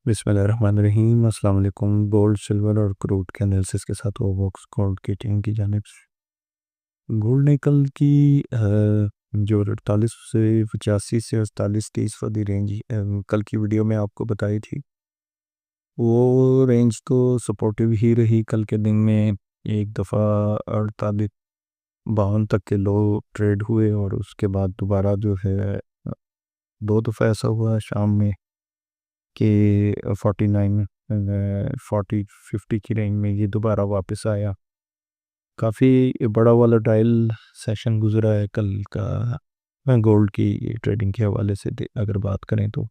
बिस्मिल्लाहिर्रहमानिर्रहीम। अस्सलाम वालेकुम। गोल्ड, सिल्वर और क्रूड के एनालिसिस के साथ वॉक्स गोल्ड की टीम की जानिब से गोल्ड ने कल की जो 48 से 85 से 48-30 वाली रेंज कल की वीडियो में आपको बताई थी, वो रेंज तो सपोर्टिव ही रही। कल के दिन में एक दफ़ा 48-52 तक के लो ट्रेड हुए और उसके बाद दोबारा जो है दो दफ़ा ऐसा हुआ शाम में कि 49 40-50 की रेंज में ये दोबारा वापस आया। काफ़ी बड़ा वॉलेटाइल सेशन गुजरा है कल का गोल्ड की ट्रेडिंग के हवाले से अगर बात करें तो।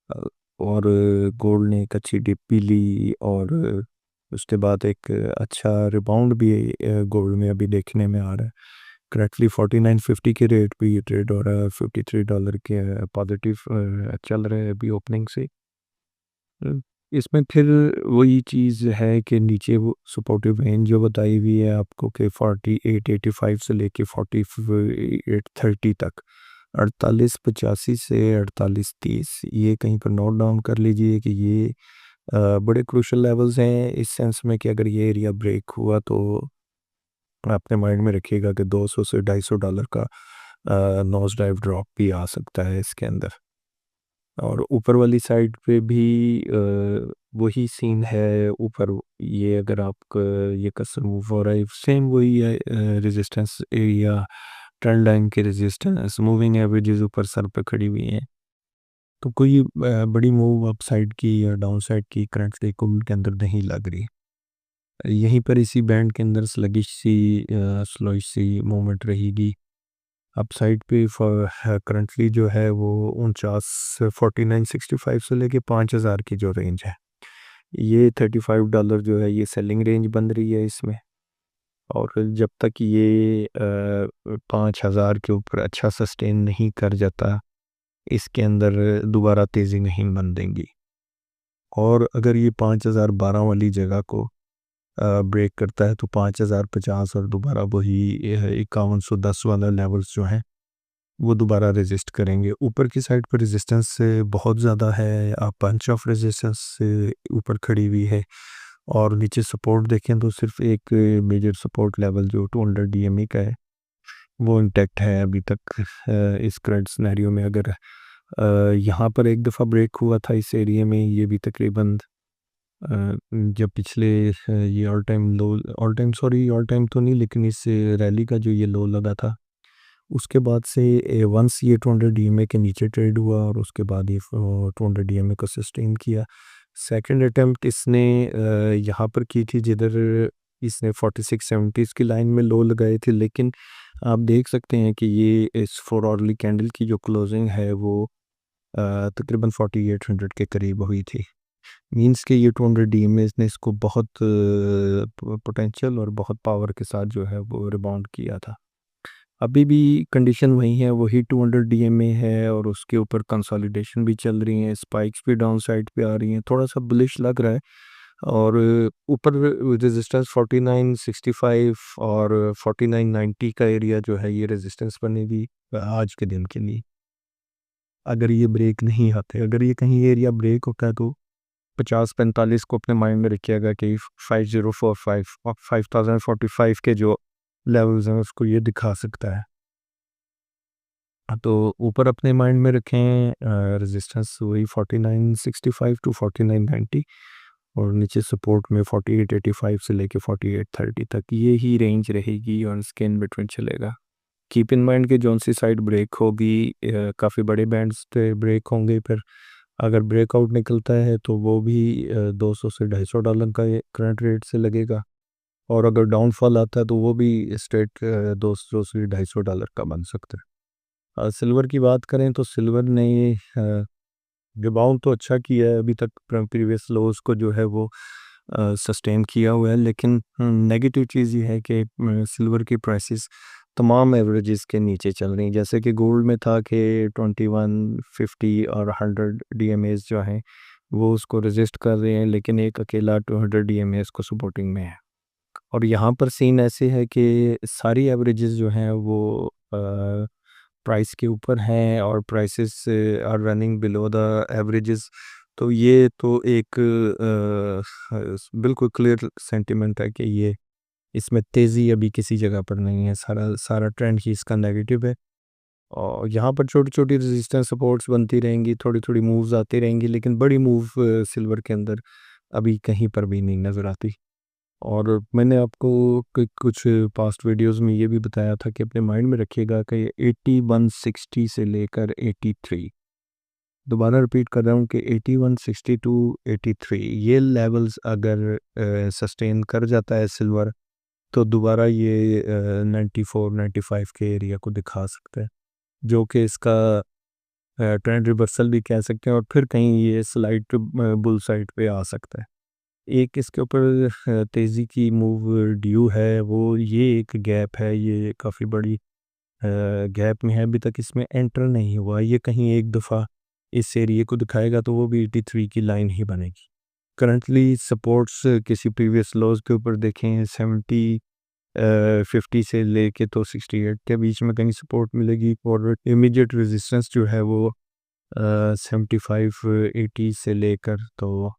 अ, और गोल्ड ने एक अच्छी डिप भी ली और उसके बाद एक अच्छा रिबाउंड भी गोल्ड में अभी देखने में आ रहा है। करेक्टली 49.50 के रेट पे ये ट्रेड हो रहा है। $53 के पॉजिटिव चल रहे हैं अभी ओपनिंग से। अ, इसमें फिर वही चीज़ है कि नीचे वो सपोर्टिव रेंज जो बताई हुई है आपको कि 48.85 से लेके 48.30 तक, 48.85 से 48.30, ये कहीं पर नोट डाउन कर लीजिए कि ये बड़े क्रूशल लेवल्स हैं इस सेंस में कि अगर ये एरिया ब्रेक हुआ तो अपने माइंड में रखिएगा कि 200 से $250 का नोज डाइव ड्रॉप भी आ सकता है इसके अंदर। और ऊपर वाली साइड पे भी वही सीन है। ऊपर ये अगर आपका ये कसर मूव हो रहा है, सेम वही है। रेजिस्टेंस एरिया, ट्रेंड लाइन के रेजिस्टेंस, मूविंग एवरेजेस ऊपर सर पे खड़ी हुई हैं। तो कोई बड़ी मूव अप साइड की या डाउन साइड की करंटली कुल के अंदर नहीं लग रही। यहीं पर इसी बैंड के अंदर स्लगिश सी स्लोइश सी मूवमेंट रहेगी। अपसाइड पे करंटली जो है वो 49.65 से लेके 5,000 की जो रेंज है, ये $35 जो है ये सेलिंग रेंज बन रही है इसमें। और जब तक ये 5,000 के ऊपर अच्छा सस्टेन नहीं कर जाता, इसके अंदर दोबारा तेज़ी नहीं बन देंगी। और अगर ये 5,012 वाली जगह को ब्रेक करता है तो 5,050 और दोबारा वही 5110 वाला लेवल्स जो हैं वो दोबारा रेजिस्ट करेंगे। ऊपर की साइड पर रेजिस्टेंस बहुत ज़्यादा है, बंच ऑफ रेजिस्टेंस से ऊपर खड़ी हुई है। और नीचे सपोर्ट देखें तो सिर्फ एक मेजर सपोर्ट लेवल जो 200 डीएमए का है वो इंटैक्ट है अभी तक। इस करंट सिनेरियो में अगर यहाँ पर एक दफ़ा ब्रेक हुआ था इस एरिया में, ये भी तकरीबन जब पिछले ये all time sorry all time तो नहीं, लेकिन इस रैली का जो ये लो लगा था उसके बाद से वंस ये 200 डीएमए के नीचे ट्रेड हुआ और उसके बाद ये 200 डीएमए को सस्टेन किया। सेकंड अटेम्प्ट इसने यहाँ पर की थी जिधर इसने 4670 की लाइन में लो लगाए थे, लेकिन आप देख सकते हैं कि ये इस 4 आवरली कैंडल की जो क्लोजिंग है वो तकरीबन 4800 के करीब हुई थी। मींस कि ये 200 डीएमए ने इसको बहुत पोटेंशियल और बहुत पावर के साथ जो है वो रिबाउंड किया था। अभी भी कंडीशन वही है, वही 200 डीएमए है और उसके ऊपर कंसोलिडेशन भी चल रही है, स्पाइक्स भी डाउन साइड पे आ रही हैं, थोड़ा सा बुलिश लग रहा है। और ऊपर रेजिस्टेंस 4965 और 4990 का एरिया जो है ये रेजिस्टेंस बनेगी आज के दिन के लिए। अगर ये ब्रेक नहीं आते, अगर ये कहीं एरिया ब्रेक होता है तो 50-45 को अपने माइंड में रखिएगा कि 5045 और 5045 के जो लेवल्स हैं उसको ये दिखा सकता है। तो ऊपर अपने माइंड में रखें रेजिस्टेंस वही 4965 टू 4990 और नीचे सपोर्ट में 4885 से लेके 4830 तक ये ही रेंज रहेगी और इसके इन बिटवीन चलेगा। कीप इन माइंड कि जौन सी साइड ब्रेक होगी काफ़ी बड़े बैंड्स पे ब्रेक होंगे, फिर अगर ब्रेकआउट निकलता है तो वो भी 200 से $250 का करंट रेट से लगेगा। और अगर डाउनफॉल आता है तो वो भी स्ट्रेट 200 से $250 का बन सकता है। सिल्वर की बात करें तो सिल्वर ने रिबाउंड तो अच्छा किया है अभी तक, प्रीवियस लोज को जो है वो सस्टेन किया हुआ है, लेकिन नेगेटिव चीज़ ये है कि सिल्वर की प्राइसेस तमाम एवरेजेस के नीचे चल रही हैं। जैसे कि गोल्ड में था कि 2150 और 100 डीएमएस जो हैं वो उसको रेजिस्ट कर रहे हैं, लेकिन एक अकेला 200 डीएमएस को सपोर्टिंग में है। और यहाँ पर सीन ऐसे है कि सारी एवरेजेस जो हैं वो प्राइस के ऊपर हैं और prices are running below the averages तो ये तो एक बिल्कुल क्लियर सेंटिमेंट है कि ये इसमें तेज़ी अभी किसी जगह पर नहीं है, सारा सारा ट्रेंड ही इसका नेगेटिव है। और यहाँ पर छोटी-छोटी रेजिस्टेंस सपोर्ट्स बनती रहेंगी, थोड़ी-थोड़ी मूव्स आती रहेंगी, लेकिन बड़ी मूव सिल्वर के अंदर अभी कहीं पर भी नहीं नज़र आती। और मैंने आपको कुछ पास्ट वीडियोस में ये भी बताया था कि अपने माइंड में रखिएगा कि 8160 से लेकर 83, दोबारा रिपीट कर रहा हूँ कि 8160 टू 83 ये लेवल्स अगर सस्टेन कर जाता है सिल्वर, तो दोबारा ये 94 95 के एरिया को दिखा सकता है, जो कि इसका ट्रेंड रिवर्सल भी कह सकते हैं, और फिर कहीं ये स्लाइड बुल साइड पे आ सकता है। एक इसके ऊपर तेज़ी की मूव ड्यू है, वो ये एक गैप है, ये काफ़ी बड़ी गैप में है, अभी तक इसमें एंटर नहीं हुआ। ये कहीं एक दफ़ा इस एरिया को दिखाएगा तो वो भी 83 की लाइन ही बनेगी। करंटली सपोर्ट्स किसी प्रीवियस लॉज के ऊपर देखें 50 से लेके तो 68 के बीच में कहीं सपोर्ट मिलेगी, और इमीडिएट रेजिस्टेंस जो है वो 75 80 से लेकर तो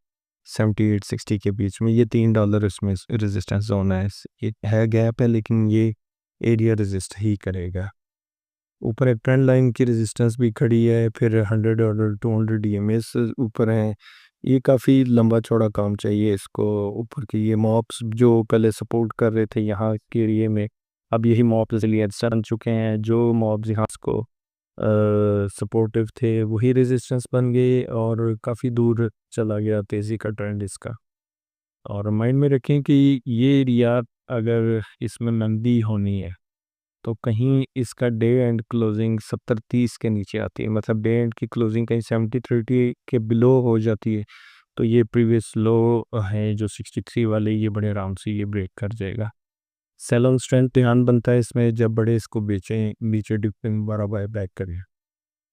78 60 के बीच में, ये $3 इसमें रेजिस्टेंस जोन है। ये है गैप है, लेकिन ये एरिया रेजिस्ट ही करेगा। ऊपर एक ट्रेंड लाइन की रेजिस्टेंस भी खड़ी है, फिर 100 और 200 डीएमएस ऊपर हैं। ये काफ़ी लंबा चौड़ा काम चाहिए इसको ऊपर की। ये मॉब्स जो पहले सपोर्ट कर रहे थे यहाँ के एरिया में, अब यही मॉब्स रिलीज बन चुके हैं। जो मॉब्स यहाँ को सपोर्टिव थे वही रेजिस्टेंस बन गए, और काफ़ी दूर चला गया तेज़ी का ट्रेंड इसका। और माइंड में रखें कि ये एरिया अगर इसमें मंदी होनी है, तो कहीं इसका डे एंड क्लोजिंग 70-30 के नीचे आती है, मतलब डे एंड की क्लोजिंग कहीं 70-30 के बिलो हो जाती है, तो ये प्रीवियस लो है जो 63 वाले, ये बड़े आराम से ये ब्रेक कर जाएगा। सेल ऑन स्ट्रेंथ ध्यान बनता है इसमें, जब बड़े इसको बेचें नीचे डिपिंग बाय बैक करें।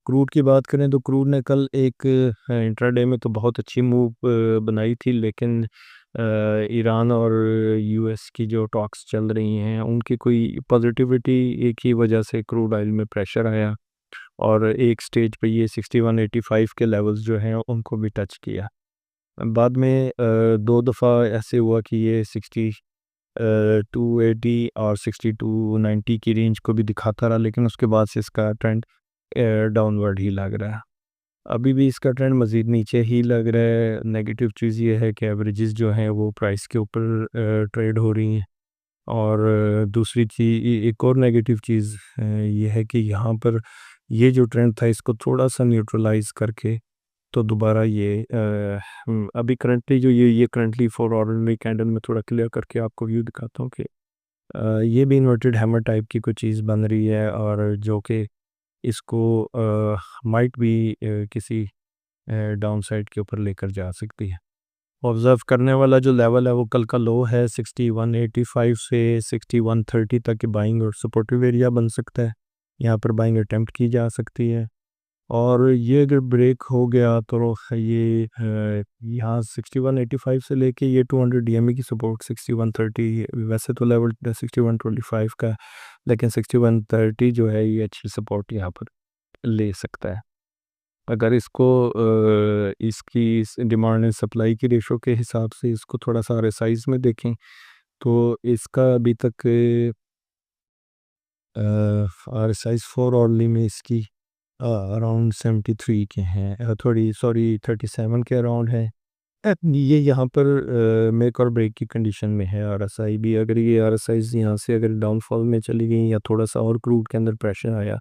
क्रूड की बात करें तो क्रूड ने कल एक इंट्राडे में तो बहुत अच्छी मूव बनाई थी, लेकिन ईरान और यूएस की जो टॉक्स चल रही हैं उनकी कोई पॉजिटिविटी, एक ही वजह से क्रूड ऑयल में प्रेशर आया, और एक स्टेज पे ये 6185 के लेवल्स जो हैं उनको भी टच किया। बाद में दो दफ़ा ऐसे हुआ कि ये 280 और 6290 की रेंज को भी दिखाता रहा, लेकिन उसके बाद से इसका ट्रेंड डाउनवर्ड ही लग रहा है। अभी भी इसका ट्रेंड मज़ीद नीचे ही लग रहा है। नेगेटिव चीज़ ये है कि एवरेजेस जो हैं वो प्राइस के ऊपर ट्रेड हो रही हैं, और दूसरी चीज़, एक और नेगेटिव चीज़ ये है कि यहाँ पर ये जो ट्रेंड था इसको थोड़ा-सा न्यूट्रलाइज़ करके तो दोबारा ये अभी करंटली जो ये करंटली 4 ऑर्डिनरी कैंडल में थोड़ा क्लियर करके आपको व्यू दिखाता हूँ कि ये भी इन्वर्टेड हैमर टाइप की कोई चीज़ बन रही है, और जो कि इसको माइट भी किसी डाउन साइड के ऊपर लेकर जा सकती है। ऑब्ज़र्व करने वाला जो लेवल है वो कल का लो है 6185 से 6130 तक की बाइंग और सपोर्टिव एरिया बन सकता है। यहाँ पर बाइंग अटेम्प्ट की जा सकती है, और ये अगर ब्रेक हो गया तो ये यहाँ 6185 से लेके ये 200 डीएमए की सपोर्ट 6130, वैसे तो लेवल 6125 का, लेकिन 6130 जो है ये अच्छी सपोर्ट यहाँ पर ले सकता है। अगर इसको इसकी इस डिमांड एंड सप्लाई की रेशो के हिसाब से इसको थोड़ा सा साइज में देखें, तो इसका अभी तक आर साइज 4 ऑर्ली में इसकी अराउंड 73 के हैं, थोड़ी सॉरी 37 के अराउंड है। ये यहाँ पर मेक और ब्रेक की कंडीशन में है। आरएसआई भी, अगर ये आरएसआईज़ यहाँ से अगर डाउनफॉल में चली गई या थोड़ा सा और क्रूड के अंदर प्रेशर आया,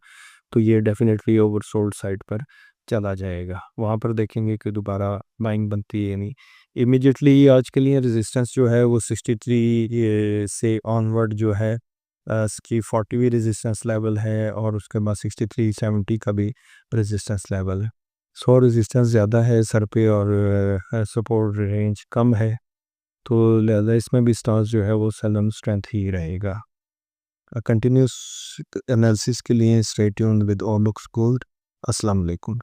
तो ये डेफिनेटली ओवरसोल्ड साइड पर चला जाएगा। वहाँ पर देखेंगे कि दोबारा बाइंग बनती है या नहीं। इमीडिएटली आज के लिए रेजिस्टेंस जो है वो 63 से ऑनवर्ड जो है इसकी 40वीं रेजिस्टेंस लेवल है, और उसके बाद 6370 का भी रेजिस्टेंस लेवल है। सो रेजिस्टेंस ज़्यादा है सर पे, और सपोर्ट रेंज कम है, तो लिहाजा इसमें भी स्टांस जो है वो सेल ऑन स्ट्रेंथ ही रहेगा। कंटिन्यूस एनालिसिस के लिए stay tuned with all looks gold. अस्सलाम वालेकुम।